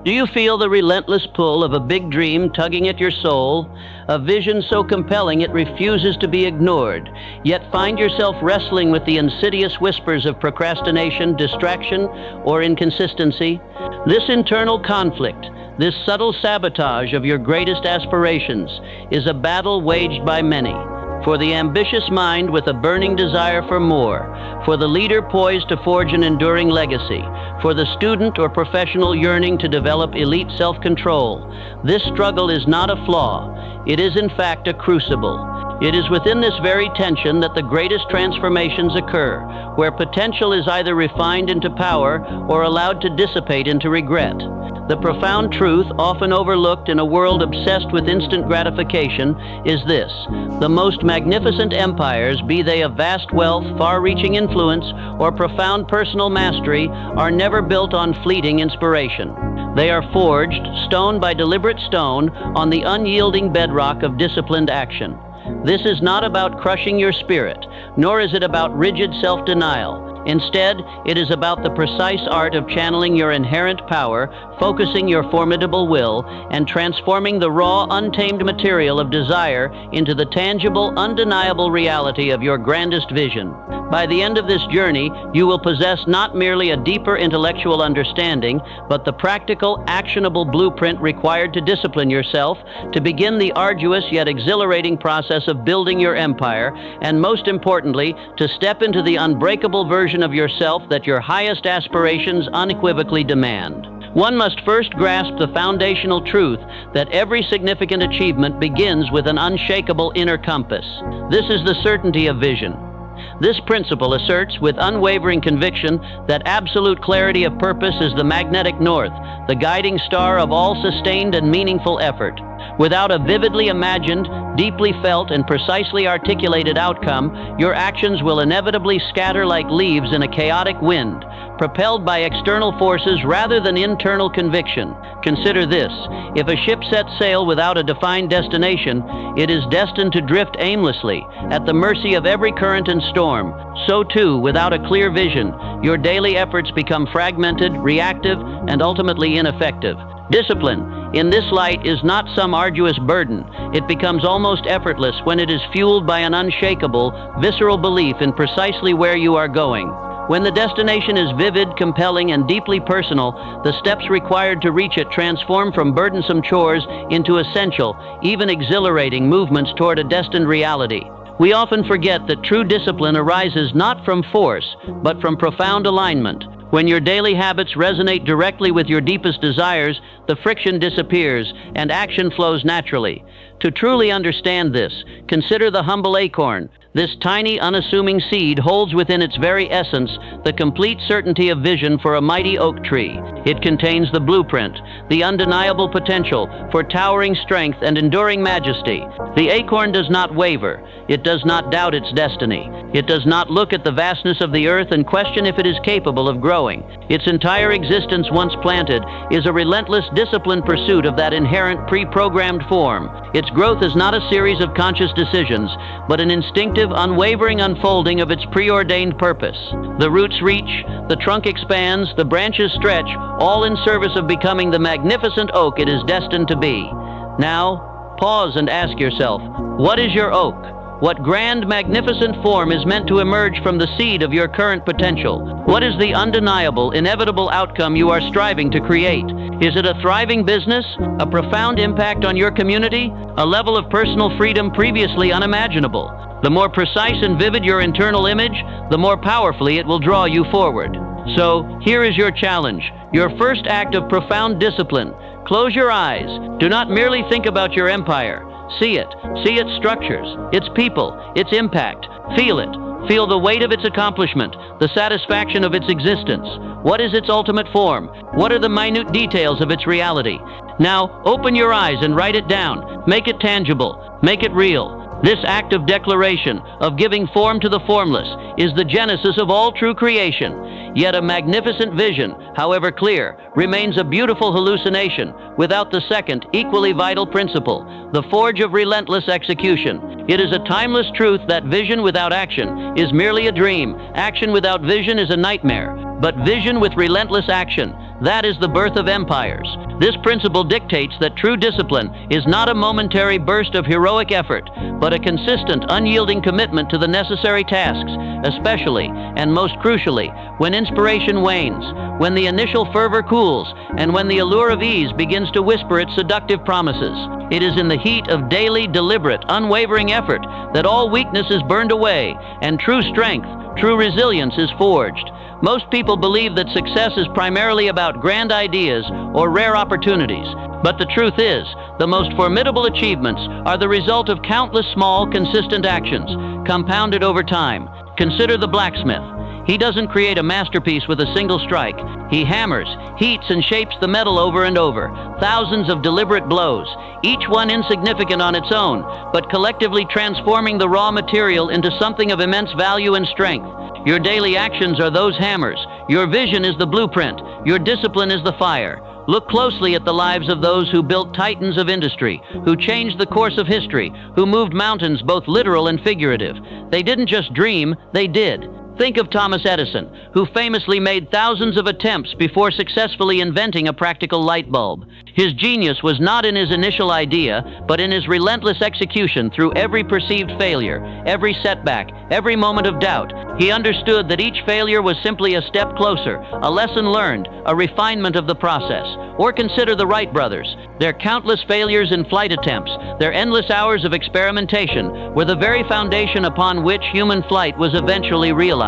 Do you feel the relentless pull of a big dream tugging at your soul? A vision so compelling it refuses to be ignored, yet find yourself wrestling with the insidious whispers of procrastination, distraction, or inconsistency? This internal conflict, this subtle sabotage of your greatest aspirations, is a battle waged by many. For the ambitious mind with a burning desire for more, for the leader poised to forge an enduring legacy, for the student or professional yearning to develop elite self-control, this struggle is not a flaw. It is in fact a crucible. It is within this very tension that the greatest transformations occur, where potential is either refined into power or allowed to dissipate into regret. The profound truth, often overlooked in a world obsessed with instant gratification, is this: the most magnificent empires, be they of vast wealth, far-reaching influence, or profound personal mastery, are never built on fleeting inspiration. They are forged, stone by deliberate stone, on the unyielding bedrock of disciplined action. This is not about crushing your spirit, nor is it about rigid self-denial. Instead, it is about the precise art of channeling your inherent power, focusing your formidable will, and transforming the raw, untamed material of desire into the tangible, undeniable reality of your grandest vision. By the end of this journey, you will possess not merely a deeper intellectual understanding, but the practical, actionable blueprint required to discipline yourself, to begin the arduous yet exhilarating process of building your empire, and most importantly, to step into the unbreakable version of yourself that your highest aspirations unequivocally demand. One must first grasp the foundational truth that every significant achievement begins with an unshakable inner compass. This is the certainty of vision. This principle asserts with unwavering conviction that absolute clarity of purpose is the magnetic north, the guiding star of all sustained and meaningful effort. Without a vividly imagined, deeply felt, and precisely articulated outcome, your actions will inevitably scatter like leaves in a chaotic wind, propelled by external forces rather than internal conviction. Consider this: if a ship sets sail without a defined destination, it is destined to drift aimlessly, at the mercy of every current and storm. So too, without a clear vision, your daily efforts become fragmented, reactive, and ultimately ineffective. Discipline, in this light, is not some arduous burden. It becomes almost effortless when it is fueled by an unshakable, visceral belief in precisely where you are going. When the destination is vivid, compelling, and deeply personal, the steps required to reach it transform from burdensome chores into essential, even exhilarating movements toward a destined reality. We often forget that true discipline arises not from force, but from profound alignment. When your daily habits resonate directly with your deepest desires, the friction disappears and action flows naturally. To truly understand this, consider the humble acorn. This tiny, unassuming seed holds within its very essence the complete certainty of vision for a mighty oak tree. It contains the blueprint, the undeniable potential for towering strength and enduring majesty. The acorn does not waver. It does not doubt its destiny. It does not look at the vastness of the earth and question if it is capable of growing. Its entire existence, once planted, is a relentless, disciplined pursuit of that inherent, pre-programmed form. Its growth is not a series of conscious decisions, but an instinctive, unwavering unfolding of its preordained purpose. The roots reach, the trunk expands, the branches stretch, all in service of becoming the magnificent oak it is destined to be. Now, pause and ask yourself, what is your oak? What grand, magnificent form is meant to emerge from the seed of your current potential? What is the undeniable, inevitable outcome you are striving to create? Is it a thriving business, a profound impact on your community, a level of personal freedom previously unimaginable? The more precise and vivid your internal image, the more powerfully it will draw you forward. So, here is your challenge, your first act of profound discipline. Close your eyes. Do not merely think about your empire. See it. See its structures, its people, its impact. Feel it. Feel the weight of its accomplishment, the satisfaction of its existence. What is its ultimate form? What are the minute details of its reality? Now, open your eyes and write it down. Make it tangible. Make it real. This act of declaration, of giving form to the formless, is the genesis of all true creation. Yet a magnificent vision, however clear, remains a beautiful hallucination without the second, equally vital principle, the forge of relentless execution. It is a timeless truth that vision without action is merely a dream. Action without vision is a nightmare. But vision with relentless action, that is the birth of empires. This principle dictates that true discipline is not a momentary burst of heroic effort, but a consistent, unyielding commitment to the necessary tasks, especially, and most crucially, when inspiration wanes, when the initial fervor cools, and when the allure of ease begins to whisper its seductive promises. It is in the heat of daily, deliberate, unwavering effort that all weakness is burned away, and true strength, true resilience is forged. Most people believe that success is primarily about grand ideas or rare opportunities. But the truth is, the most formidable achievements are the result of countless small, consistent actions, compounded over time. Consider the blacksmith. He doesn't create a masterpiece with a single strike. He hammers, heats, and shapes the metal over and over. Thousands of deliberate blows, each one insignificant on its own, but collectively transforming the raw material into something of immense value and strength. Your daily actions are those hammers. Your vision is the blueprint. Your discipline is the fire. Look closely at the lives of those who built titans of industry, who changed the course of history, who moved mountains both literal and figurative. They didn't just dream, they did. Think of Thomas Edison, who famously made thousands of attempts before successfully inventing a practical light bulb. His genius was not in his initial idea, but in his relentless execution through every perceived failure, every setback, every moment of doubt. He understood that each failure was simply a step closer, a lesson learned, a refinement of the process. Or consider the Wright brothers. Their countless failures in flight attempts, their endless hours of experimentation, were the very foundation upon which human flight was eventually realized.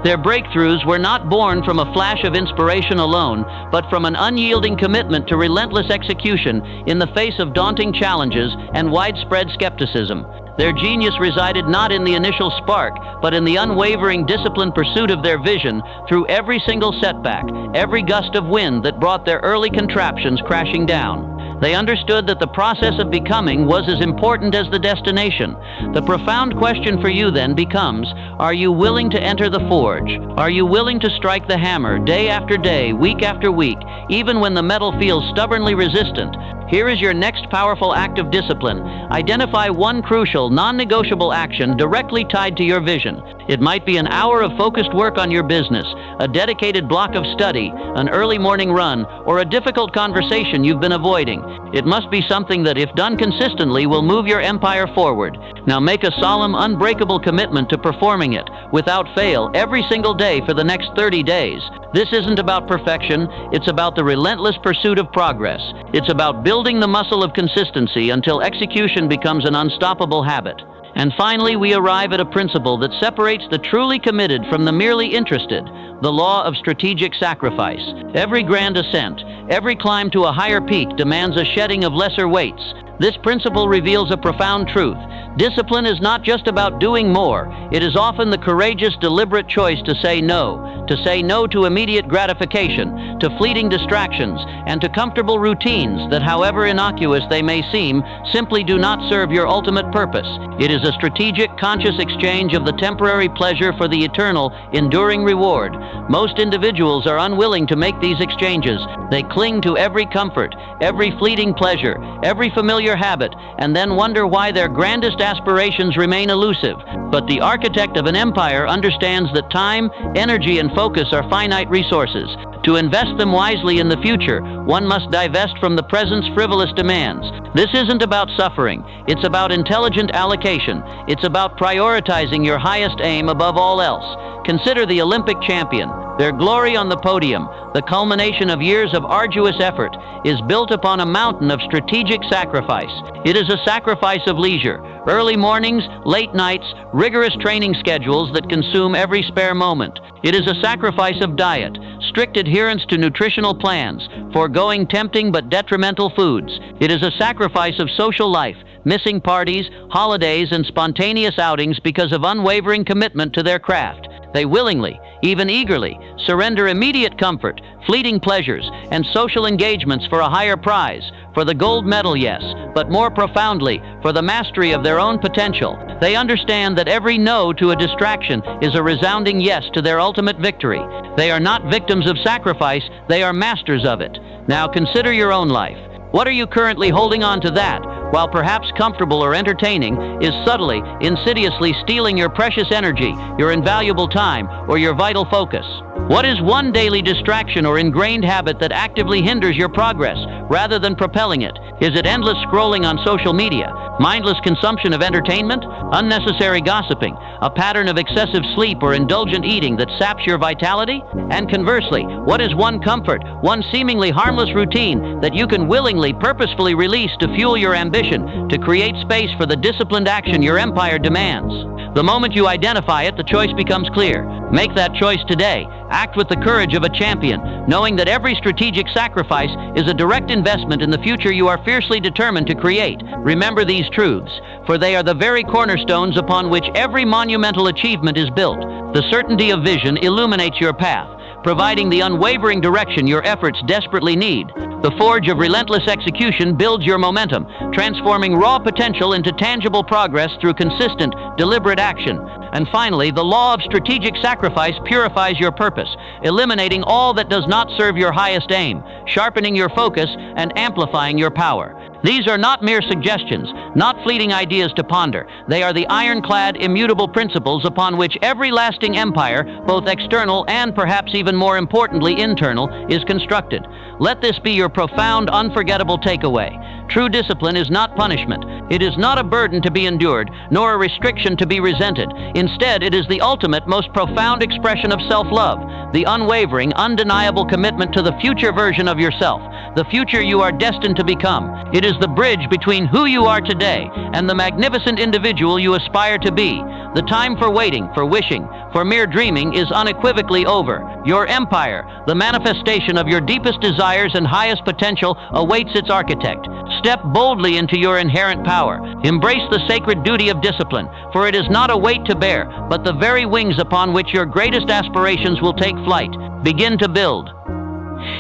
Their breakthroughs were not born from a flash of inspiration alone, but from an unyielding commitment to relentless execution in the face of daunting challenges and widespread skepticism. Their genius resided not in the initial spark, but in the unwavering, disciplined pursuit of their vision through every single setback, every gust of wind that brought their early contraptions crashing down. They understood that the process of becoming was as important as the destination. The profound question for you then becomes, are you willing to enter the forge? Are you willing to strike the hammer day after day, week after week, even when the metal feels stubbornly resistant? Here is your next powerful act of discipline. Identify one crucial, non-negotiable action directly tied to your vision. It might be an hour of focused work on your business, a dedicated block of study, an early morning run, or a difficult conversation you've been avoiding. It must be something that, if done consistently, will move your empire forward. Now make a solemn, unbreakable commitment to performing it, without fail, every single day for the next 30 days. This isn't about perfection, it's about the relentless pursuit of progress. It's about building the muscle of consistency until execution becomes an unstoppable habit. And finally, we arrive at a principle that separates the truly committed from the merely interested, the law of strategic sacrifice. Every grand ascent, every climb to a higher peak demands a shedding of lesser weights. This principle reveals a profound truth. Discipline is not just about doing more. It is often the courageous, deliberate choice to say no to immediate gratification, to fleeting distractions, and to comfortable routines that, however innocuous they may seem, simply do not serve your ultimate purpose. It is a strategic, conscious exchange of the temporary pleasure for the eternal, enduring reward. Most individuals are unwilling to make these exchanges. They cling to every comfort, every fleeting pleasure, every familiar habit, and then wonder why their grandest aspirations remain elusive. But the architect of an empire understands that time, energy, and focus are finite resources. To invest them wisely in the future, one must divest from the present's frivolous demands. This isn't about suffering. It's about intelligent allocation. It's about prioritizing your highest aim above all else. Consider the Olympic champion. Their glory on the podium, the culmination of years of arduous effort, is built upon a mountain of strategic sacrifice. It is a sacrifice of leisure, early mornings, late nights, rigorous training schedules that consume every spare moment. It is a sacrifice of diet, strict adherence to nutritional plans, foregoing tempting but detrimental foods. It is a sacrifice of social life, missing parties, holidays, and spontaneous outings because of unwavering commitment to their craft. They willingly, even eagerly, surrender immediate comfort, fleeting pleasures, and social engagements for a higher prize, for the gold medal, yes, but more profoundly, for the mastery of their own potential. They understand that every no to a distraction is a resounding yes to their ultimate victory. They are not victims of sacrifice, they are masters of it. Now consider your own life. What are you currently holding on to that, while perhaps comfortable or entertaining, is subtly, insidiously stealing your precious energy, your invaluable time, or your vital focus. What is one daily distraction or ingrained habit that actively hinders your progress rather than propelling it? Is it endless scrolling on social media, mindless consumption of entertainment, unnecessary gossiping, a pattern of excessive sleep or indulgent eating that saps your vitality? And conversely, what is one comfort, one seemingly harmless routine that you can willingly, purposefully release to fuel your ambition, to create space for the disciplined action your empire demands? The moment you identify it, the choice becomes clear. Make that choice today. Act with the courage of a champion, knowing that every strategic sacrifice is a direct investment in the future you are fiercely determined to create. Remember these truths, for they are the very cornerstones upon which every monumental achievement is built. The certainty of vision illuminates your path, providing the unwavering direction your efforts desperately need. The forge of relentless execution builds your momentum, transforming raw potential into tangible progress through consistent, deliberate action. And finally, the law of strategic sacrifice purifies your purpose, eliminating all that does not serve your highest aim, sharpening your focus, and amplifying your power. These are not mere suggestions, not fleeting ideas to ponder. They are the ironclad, immutable principles upon which every lasting empire, both external and perhaps even more importantly internal, is constructed. Let this be your profound, unforgettable takeaway. True discipline is not punishment. It is not a burden to be endured, nor a restriction to be resented. Instead, it is the ultimate, most profound expression of self-love, the unwavering, undeniable commitment to the future version of yourself, the future you are destined to become. It is the bridge between who you are today and the magnificent individual you aspire to be. The time for waiting, for wishing, for mere dreaming is unequivocally over. Your empire, the manifestation of your deepest desires and highest potential, awaits its architect. Step boldly into your inherent power. Embrace the sacred duty of discipline, for it is not a weight to bear, but the very wings upon which your greatest aspirations will take flight. Begin to build.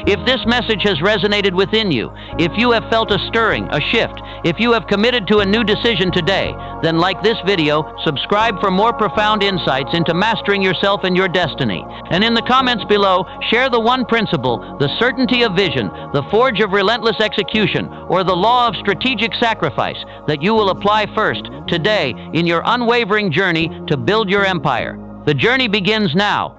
If this message has resonated within you, if you have felt a stirring, a shift, if you have committed to a new decision today, then like this video, subscribe for more profound insights into mastering yourself and your destiny. And in the comments below, share the one principle, the certainty of vision, the forge of relentless execution, or the law of strategic sacrifice that you will apply first, today, in your unwavering journey to build your empire. The journey begins now.